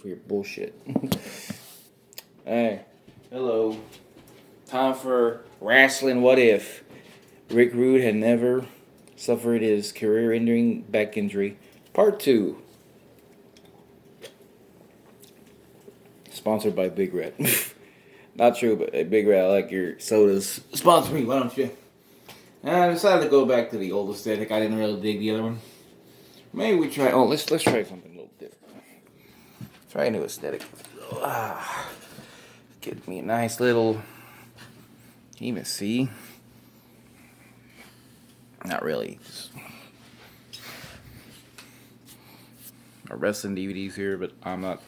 for your bullshit. Hey, hello. Time for Wrasslin What If. Rick Rude had never suffered his career-ending back injury. Part 2. Sponsored by Big Red. Not true, but Big Red, I like your sodas. Sponsor me, why don't you? And I decided to go back to the old aesthetic. I didn't really dig the other one. Maybe we try. Oh, let's try something a little different. Try a new aesthetic. Get me a nice little. Can you even see? Not really. Just our wrestling DVDs here, but I'm not.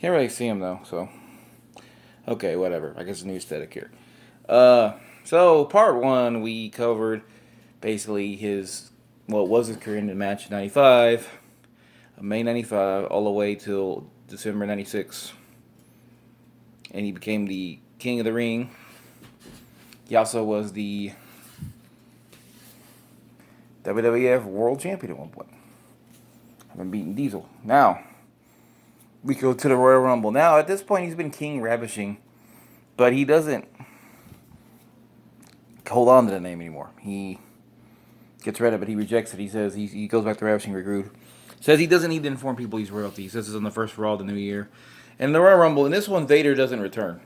Can't really see them though. So okay, whatever. I guess a new aesthetic here. So part 1 we covered basically his what was his career ending match in '95, May '95, all the way till December '96, and he became the King of the Ring. He also was the WWF World Champion at one point, having beaten Diesel. Now we go to the Royal Rumble. Now at this point he's been King Ravishing, but he doesn't hold on to the name anymore. He gets rid of it. He rejects it. He says he goes back to Ravishing Rick Rude. Says he doesn't need to inform people he's royalty. He says this on the first Raw of the new year. And the Royal Rumble, in this one, Vader doesn't return.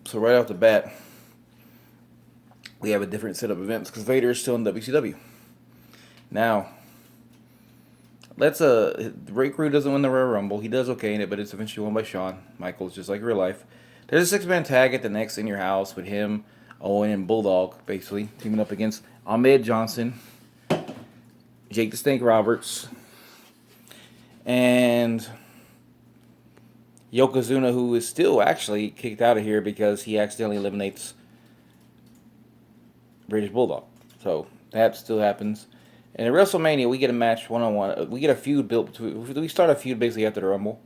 So right off the bat, we have a different set of events because Vader is still in WCW. Now, Rick Rude doesn't win the Royal Rumble. He does okay in it, but it's eventually won by Shawn Michaels, just like real life. There's a 6-man tag at the next In Your House with him, Owen, and Bulldog, basically, teaming up against Ahmed Johnson, Jake the Snake Roberts, and Yokozuna, who is still actually kicked out of here because he accidentally eliminates British Bulldog. So that still happens. And at WrestleMania, we get a match one-on-one. We get a feud built between. We start a feud basically after the Rumble,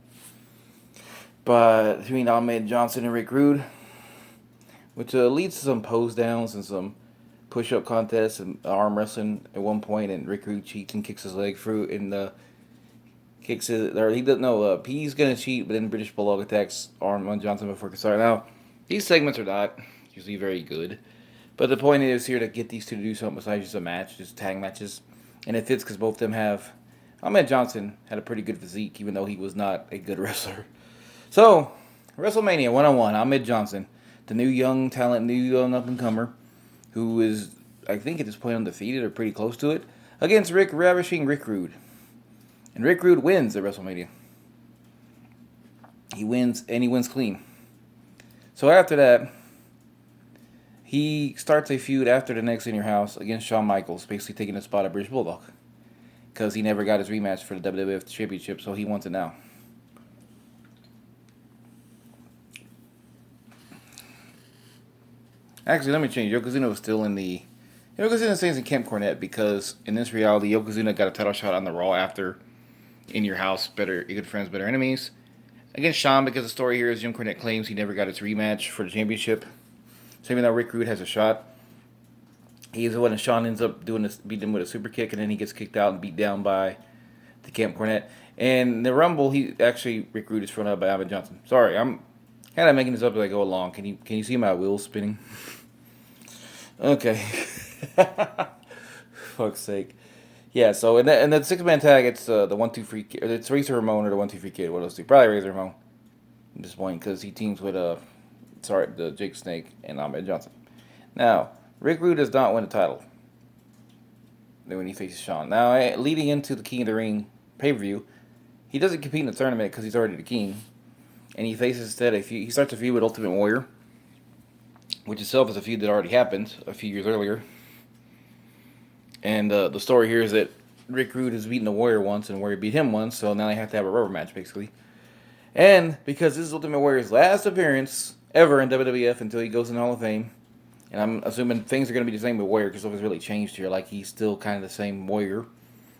but between Ahmed Johnson and Rick Rude, which leads to some pose downs and some push-up contests and arm wrestling at one point. And Rick Rude cheats and kicks his leg through and kicks it. Or he doesn't know. He's gonna cheat, but then British Bulldog attacks arm on Johnson before it can start. Now these segments are not usually very good, but the point is here to get these two to do something besides just a match, just tag matches. And it fits because both of them have. Ahmed Johnson had a pretty good physique, even though he was not a good wrestler. So, WrestleMania 1-on-1, Ahmed Johnson, the new young talent, new young up-and-comer, who is, I think at this point, undefeated or pretty close to it, against Ravishing Rick Rude. And Rick Rude wins at WrestleMania. He wins, and he wins clean. So after that, he starts a feud after the next In Your House against Shawn Michaels, basically taking the spot of British Bulldog. Because he never got his rematch for the WWF Championship, so he wants it now. Actually, let me change. Yokozuna was still in the... Yokozuna stays in Camp Cornette because, in this reality, Yokozuna got a title shot on the Raw after In Your House, Your Good Friends, Better Enemies. Against Shawn, because the story here is Jim Cornette claims he never got his rematch for the championship. So even though Rick Rude has a shot, he's the one that Shawn ends up beating him with a super kick, and then he gets kicked out and beat down by the Camp Cornette. And the Rumble, Rick Rude is thrown out by Ahmed Johnson. Sorry, I'm kind of making this up as I go along. Can you see my wheels spinning? Okay. Fuck's sake. Yeah, so in that 6-man tag, it's the 1-2-3 kid. It's Razor Ramon or the 1-2-3 kid. What else do? Probably Razor Ramon at this point because he teams with the Jake Snake and Ahmed Johnson. Now, Rick Rude does not win the title when he faces Shawn. Now, leading into the King of the Ring pay-per-view, he doesn't compete in the tournament because he's already the king. And he faces instead he starts a feud with Ultimate Warrior, which itself is a feud that already happened a few years earlier. And the story here is that Rick Rude has beaten the Warrior once and Warrior beat him once, so now they have to have a rubber match, basically. And because this is Ultimate Warrior's last appearance ever in WWF until he goes in the Hall of Fame, and I'm assuming things are going to be the same with Warrior because nothing's really changed here. Like, he's still kind of the same Warrior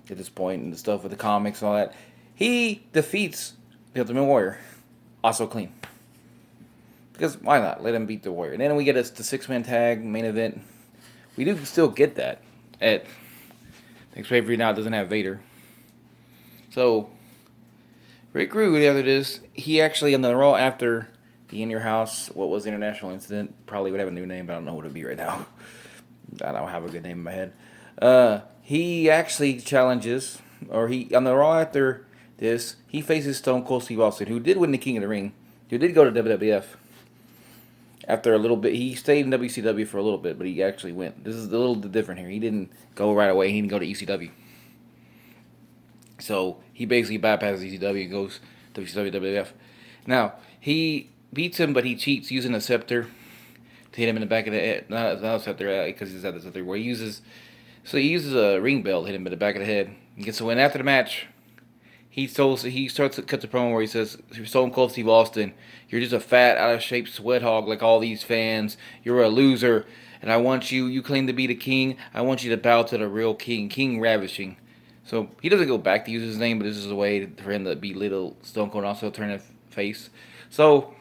at this point and the stuff with the comics and all that. He defeats the Ultimate Warrior. Also clean. Because why not? Let him beat the Warrior. And then we get the 6-man tag main event. We do still get that at next pay-per-view now. It doesn't have Vader. So Rick Rude, after this, he actually on the Raw after the In Your House, what was the International Incident, probably would have a new name, but I don't know what it would be right now. I don't have a good name in my head. He actually challenges, or he on the Raw after this, he faces Stone Cold Steve Austin, who did win the King of the Ring, who did go to WWF. After a little bit, he stayed in WCW for a little bit, but he actually went. This is a little different here. He didn't go right away. He didn't go to ECW. So he basically bypasses ECW and goes WCW, WWF. Now, he beats him, but he cheats using a scepter to hit him in the back of the head. Not a scepter, because he's at the scepter, where he uses. So he uses a ring bell to hit him in the back of the head. He gets a win after the match. He starts to cut the promo where he says, Stone Cold Steve Austin, you're just a fat, out of shape sweat hog like all these fans. You're a loser. And I want you claim to be the king. I want you to bow to the real king, King Ravishing. So he doesn't go back to use his name, but this is a way for him to belittle Stone Cold and also turn his face. So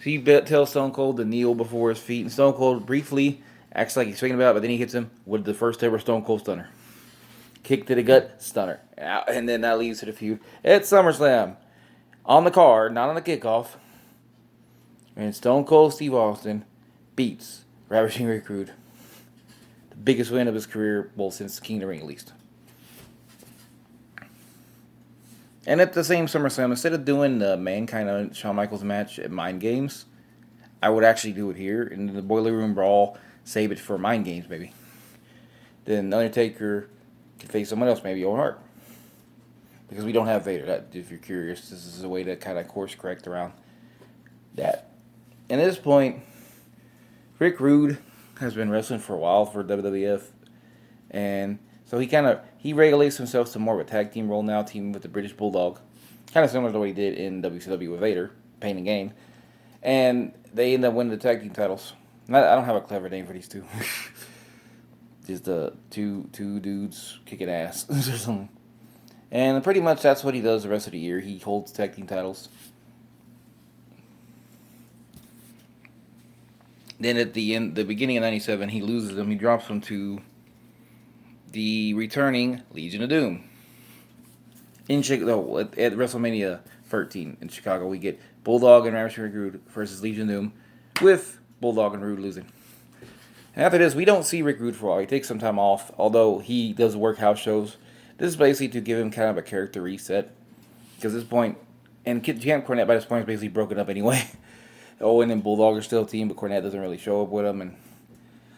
he tells Stone Cold to kneel before his feet. And Stone Cold briefly acts like he's thinking about it, but then he hits him with the first ever Stone Cold Stunner. Kick to the gut, stunner. And then that leads to the feud at SummerSlam. On the card, not on the kickoff. And Stone Cold Steve Austin beats Ravishing Rick Rude. The biggest win of his career, well, since King of the Ring at least. And at the same SummerSlam, instead of doing the Mankind and Shawn Michaels match at Mind Games, I would actually do it here in the Boiler Room Brawl. Save it for Mind Games, baby. Then Undertaker could face someone else, maybe Owen Hart. Because we don't have Vader. If you're curious, this is a way to kind of course correct around that. And at this point, Rick Rude has been wrestling for a while for WWF. And so he regulates himself to more of a tag team role now, teaming with the British Bulldog. Kind of similar to what he did in WCW with Vader, Pain and Gain. And they end up winning the tag team titles. I don't have a clever name for these two. Just the two dudes kicking ass or something. And pretty much that's what he does the rest of the year. He holds tag team titles. Then at the beginning of '97, he loses them. He drops them to the returning Legion of Doom. In Chicago, at WrestleMania 13 in Chicago, we get Bulldog and Ravishing Rick Rude versus Legion of Doom, with Bulldog and Rude losing. And after this, we don't see Rick Rude for a while. He takes some time off, although he does work house shows. This is basically to give him kind of a character reset. Because at this point, and Camp Cornette by this point is basically broken up anyway. Owen and Bulldog are still a team, but Cornette doesn't really show up with him. And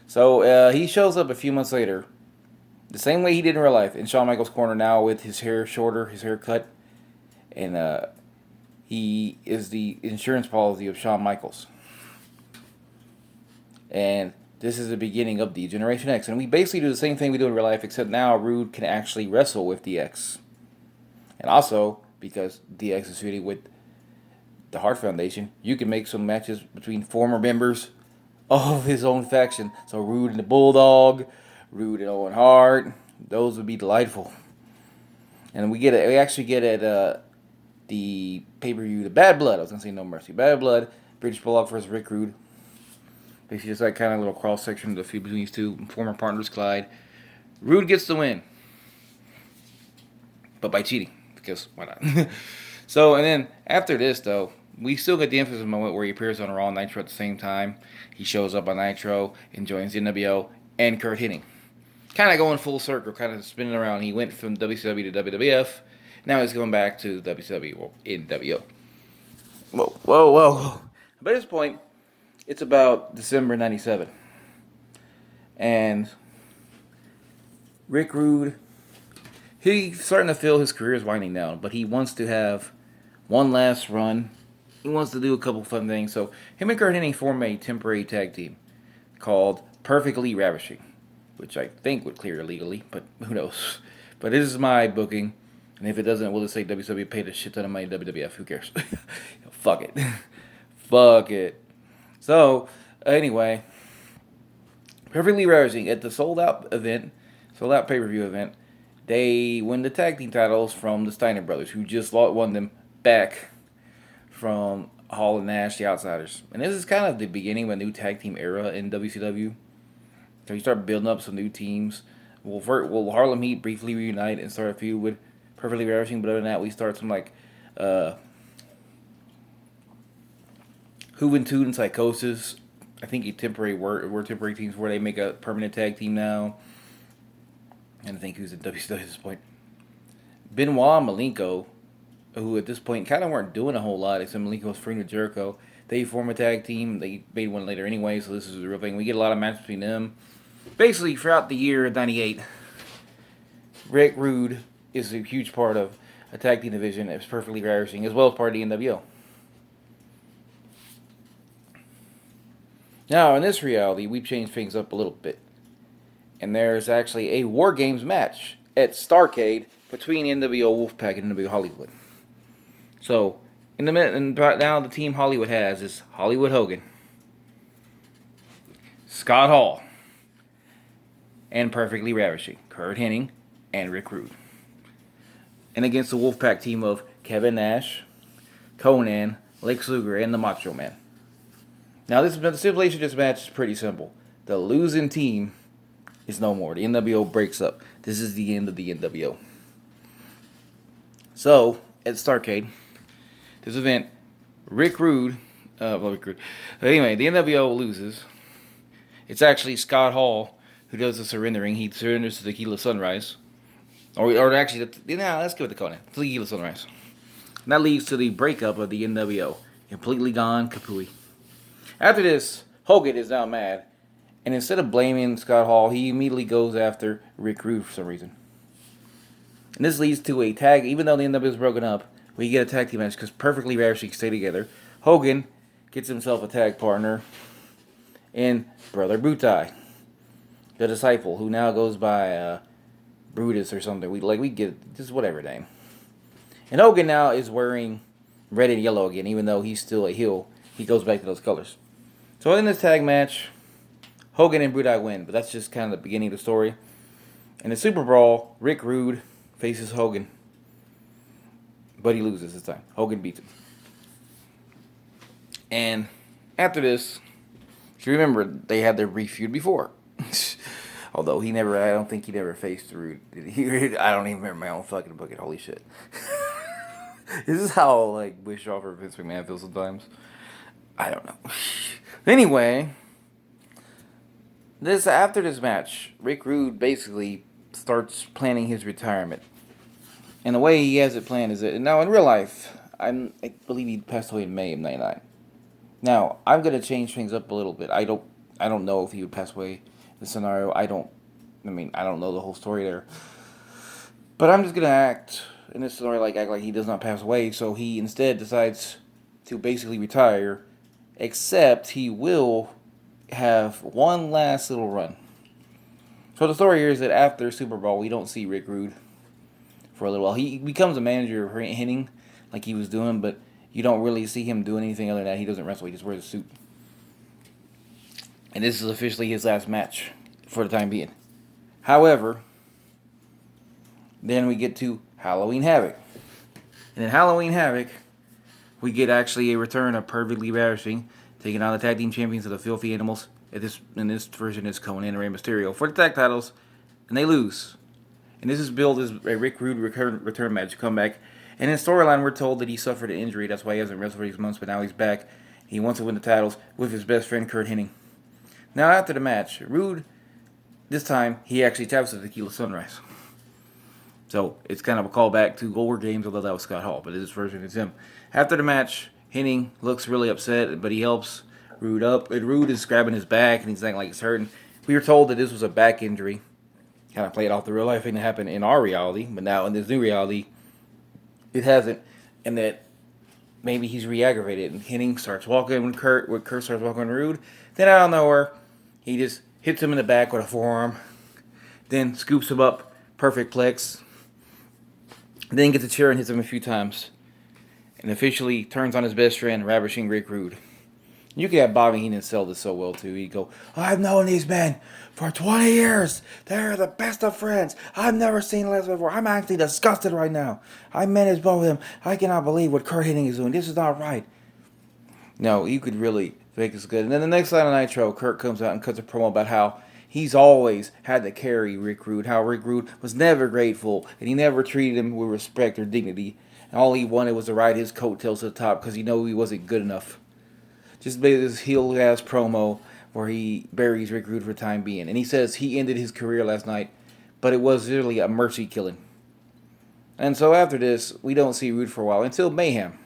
so he shows up a few months later, the same way he did in real life, in Shawn Michaels' corner now with his hair shorter, his hair cut. And he is the insurance policy of Shawn Michaels. And this is the beginning of the Generation X. And we basically do the same thing we do in real life, except now Rude can actually wrestle with DX. And also, because DX is feuding with the Hart Foundation, you can make some matches between former members of his own faction. So Rude and the Bulldog, Rude and Owen Hart, those would be delightful. And we actually get at the pay-per-view, the Bad Blood. I was going to say No Mercy. Bad Blood, British Bulldog versus Rick Rude. Basically just that kind of little cross-section of the feud between these two former partners, Clyde. Rude gets the win. But by cheating. Because why not? So, and then after this, though, we still get the infamous moment where he appears on Raw and Nitro at the same time. He shows up on Nitro and joins the NWO and Kurt Hennig. Kind of going full circle, kind of spinning around. He went from WCW to WWF. Now he's going back to WCW, well, in WO. Whoa. By this point, it's about December 97. And Rick Rude, he's starting to feel his career is winding down, but he wants to have one last run. He wants to do a couple fun things. So him and Kurt Hennig form a temporary tag team called Perfectly Ravishing, which I think would clear illegally, but who knows. But this is my booking. And if it doesn't, we'll just say WCW paid a shit ton of money to WWF. Who cares? Fuck it. Fuck it. So, anyway, Perfectly Ravishing at the sold out pay-per-view event, they win the tag team titles from the Steiner brothers, who just won them back from Hall and Nash, the Outsiders. And this is kind of the beginning of a new tag team era in WCW. So you start building up some new teams. Will Harlem Heat briefly reunite and start a feud with Perfectly Ravishing, but other than that, we start some Uh, Juventud and Psychosis. I think he temporary were temporary teams where they make a permanent tag team now. And I think who's in WCW at this point. Benoit and Malenko, who at this point kind of weren't doing a whole lot, except Malenko was free with Jericho. They form a tag team. They made one later anyway, so this is the real thing. We get a lot of matches between them. Basically, throughout the year of '98, Rick Rude is a huge part of a tag team division. It's perfectly ravishing, as well as part of the NWO. Now, in this reality, we've changed things up a little bit. And there's actually a War Games match at Starrcade between NWO Wolfpack and NWO Hollywood. So, in the minute, and now the team Hollywood has is Hollywood Hogan, Scott Hall, and Perfectly Ravishing, Kurt Hennig, and Rick Rude. And against the Wolfpack team of Kevin Nash, Conan, Lex Luger, and the Macho Man. Now, the stipulation of this match is pretty simple. The losing team is no more. The NWO breaks up. This is the end of the NWO. So, at Starrcade, this event, Rick Rude. Anyway, the NWO loses. It's actually Scott Hall who does the surrendering. He surrenders to Tequila Sunrise. Or actually, let's give it to Conan. Tequila Sunrise. And that leads to the breakup of the NWO. Completely gone, kapooey. After this, Hogan is now mad. And instead of blaming Scott Hall, he immediately goes after Rick Rude for some reason. And this leads to a tag, even though the NWO is broken up, we get a tag team match because Perfectly Ravishing stay together. Hogan gets himself a tag partner in Brother Butai, the disciple, who now goes by Brutus or something. We get just whatever name. And Hogan now is wearing red and yellow again, even though he's still a heel. He goes back to those colors. So in this tag match, Hogan and Butai win, but that's just kind of the beginning of the story. In the Super Brawl, Rick Rude faces Hogan, but he loses this time. Hogan beats him. And after this, if you remember, they had their brief feud before. Although I don't think he never faced Rude. I don't even remember my own fucking book. Holy shit. This is how, wish off for Vince McMahon feels sometimes. I don't know. Anyway, after this match, Rick Rude basically starts planning his retirement. And the way he has it planned is that, now in real life, I believe he passed away in May of '99. Now, I'm going to change things up a little bit. I don't know if he would pass away in the scenario. I don't know the whole story there. But I'm just going to act in this scenario act like he does not pass away. So he instead decides to basically retire, except he will have one last little run. So the story here is that after Super Bowl, we don't see Rick Rude for a little while. He becomes a manager of Hennig, like he was doing, but you don't really see him doing anything other than that. He doesn't wrestle. He just wears a suit. And this is officially his last match for the time being. However, then we get to Halloween Havoc. And in Halloween Havoc, we get actually a return of Perfectly Ravishing, taking on the tag team champions of the Filthy Animals. In this version, it's Conan and Rey Mysterio for the tag titles, and they lose. And this is billed as a Rick Rude return match, comeback. And in storyline, we're told that he suffered an injury. That's why he hasn't wrestled for these months, but now he's back. He wants to win the titles with his best friend, Kurt Hennig. Now, after the match, Rude, this time, he actually taps the Tequila Sunrise. So, it's kind of a callback to War Games, although that was Scott Hall, but this version is him. After the match, Hennig looks really upset, but he helps Rude up. And Rude is grabbing his back, and he's acting like he's hurting. We were told that this was a back injury. Kind of played off the real life thing that happened in our reality, but now in this new reality, it hasn't. And that maybe he's re-aggravated. And Hennig starts walking when Kurt starts walking with Rude. Then out of nowhere, he just hits him in the back with a forearm. Then scoops him up, perfect plex. Then gets a chair and hits him a few times. And officially turns on his best friend, Ravishing Rick Rude. You could have Bobby Heenan sell this so well, too. He'd go, I've known these men for 20 years. They're the best of friends. I've never seen this before. I'm actually disgusted right now. I managed both of them. I cannot believe what Kurt Hennig is doing. This is not right. No, you could really make this good. And then the next night on Nitro, Kurt comes out and cuts a promo about how he's always had to carry Rick Rude. How Rick Rude was never grateful, and he never treated him with respect or dignity. And all he wanted was to ride his coattails to the top because he knew he wasn't good enough. Just made this heel ass promo where he buries Rick Rude for the time being. And he says he ended his career last night, but it was really a mercy killing. And so after this, we don't see Rude for a while until Mayhem.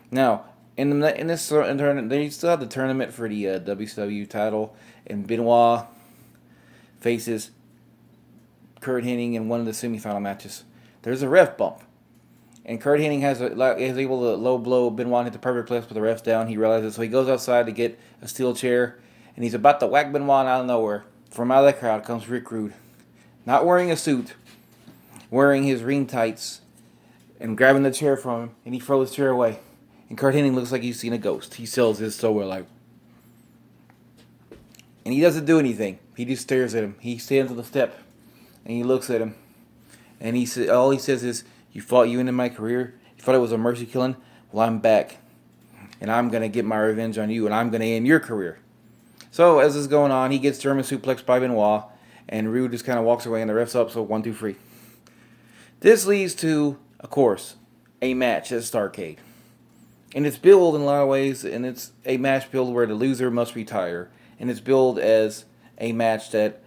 Now, in this tournament, they still have the tournament for the WCW title, and Benoit faces Kurt Hennig in one of the semifinal matches. There's a ref bump. And Kurt Hennig is able to low blow Benoit, hit the perfect place with the refs down. He realizes, so he goes outside to get a steel chair, and he's about to whack Benoit out of nowhere. From out of the crowd comes Rick Rude, not wearing a suit, wearing his ring tights, and grabbing the chair from him, and he throws his chair away. And Kurt Hennig looks like he's seen a ghost. He sells his so well, like, and he doesn't do anything. He just stares at him. He stands on the step, and he looks at him, and all he says is, you ended my career? You thought it was a mercy killing? Well, I'm back. And I'm going to get my revenge on you, and I'm going to end your career. So, as this is going on, he gets German suplexed by Benoit, and Rude just kind of walks away, and the ref's up, so 1, 2, 3. This leads to, of course, a match at Starrcade. And it's billed in a lot of ways, and it's a match billed where the loser must retire. And it's billed as a match that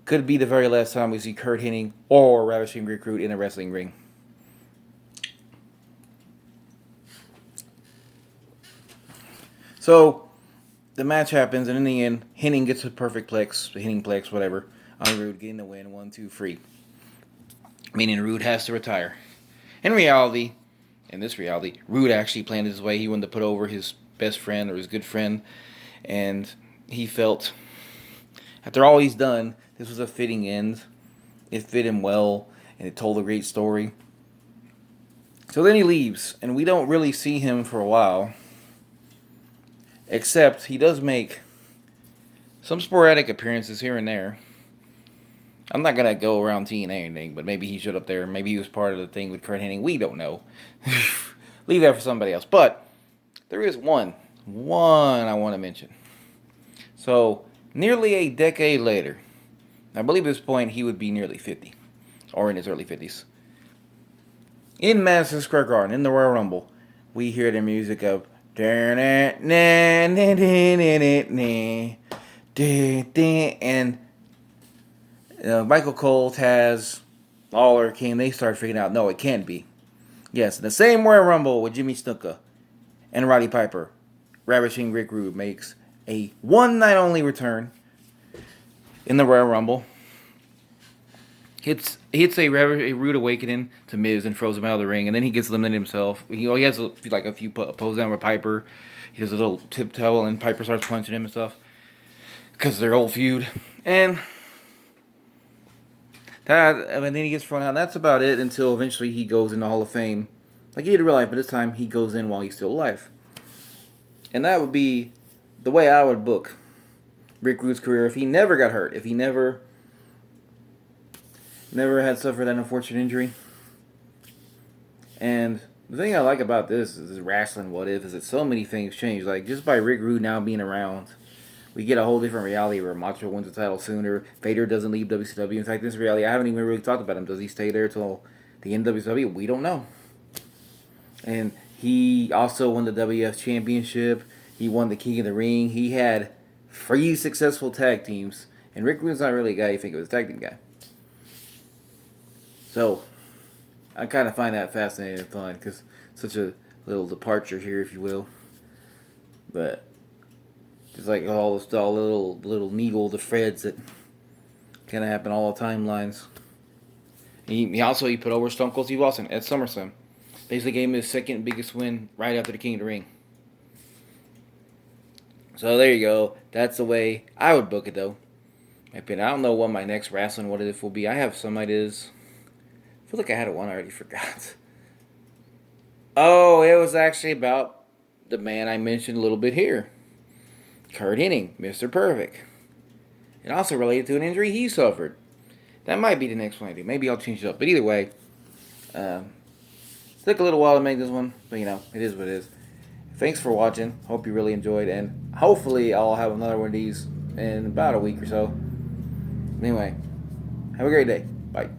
could be the very last time we see Kurt Hennig or Ravishing Rick Rude in a wrestling ring. So, the match happens, and in the end, Hennig gets a perfect plex, the Hennig plex, whatever, on Rude, getting the win, 1, 2, 3. Meaning Rude has to retire. In this reality, Rude actually planned his way. He wanted to put over his best friend or his good friend, and he felt, after all he's done, this was a fitting end. It fit him well, and it told a great story. So then he leaves, and we don't really see him for a while. Except he does make some sporadic appearances here and there. I'm not going to go around TNA or anything, but maybe he showed up there. Maybe he was part of the thing with Kurt Hennig. We don't know. Leave that for somebody else. But there is one I want to mention. So, nearly a decade later, I believe at this point he would be nearly 50, or in his early 50s. In Madison Square Garden, in the Royal Rumble, we hear the music of and Michael Cole, Taz, Lawler, King, they start figuring out, no, it can't be. Yes, in the same Royal Rumble with Jimmy Snuka and Roddy Piper, Ravishing Rick Rude makes a one-night-only return in the Royal Rumble. Hits a rude awakening to Miz and throws him out of the ring, and then he gets eliminated himself. He has a few pose down with Piper. He does a little tiptoe, and Piper starts punching him and stuff because they're old feud. And then he gets thrown out. And that's about it until eventually he goes in the Hall of Fame, like he did in real life. But this time he goes in while he's still alive, and that would be the way I would book Rick Rude's career if he never got hurt, if he never had suffered that unfortunate injury. And the thing I like about this Wrasslin What If is that so many things change. Like, just by Rick Rude now being around, we get a whole different reality where Macho wins the title sooner. Vader doesn't leave WCW. In fact, in this reality, I haven't even really talked about him. Does he stay there till the end of WCW? We don't know. And he also won the WF Championship. He won the King of the Ring. He had 3 successful tag teams. And Rick Rude's not really a guy you think of as a tag team guy. So, I kind of find that fascinating and fun because such a little departure here, if you will. But just like all little needle the threads that kind of happen all the timelines. He put over Stone Cold Steve Austin at SummerSlam. Basically gave him his second biggest win right after the King of the Ring. So there you go. That's the way I would book it, though. I don't know what my next Wrasslin What If will be. I have some ideas. I feel like I had one I already forgot. Oh, it was actually about the man I mentioned a little bit here. Kurt Hennig, Mr. Perfect. It also related to an injury he suffered. That might be the next one I do. Maybe I'll change it up. But either way, took a little while to make this one. But, it is what it is. Thanks for watching. Hope you really enjoyed. And hopefully I'll have another one of these in about a week or so. Anyway, have a great day. Bye.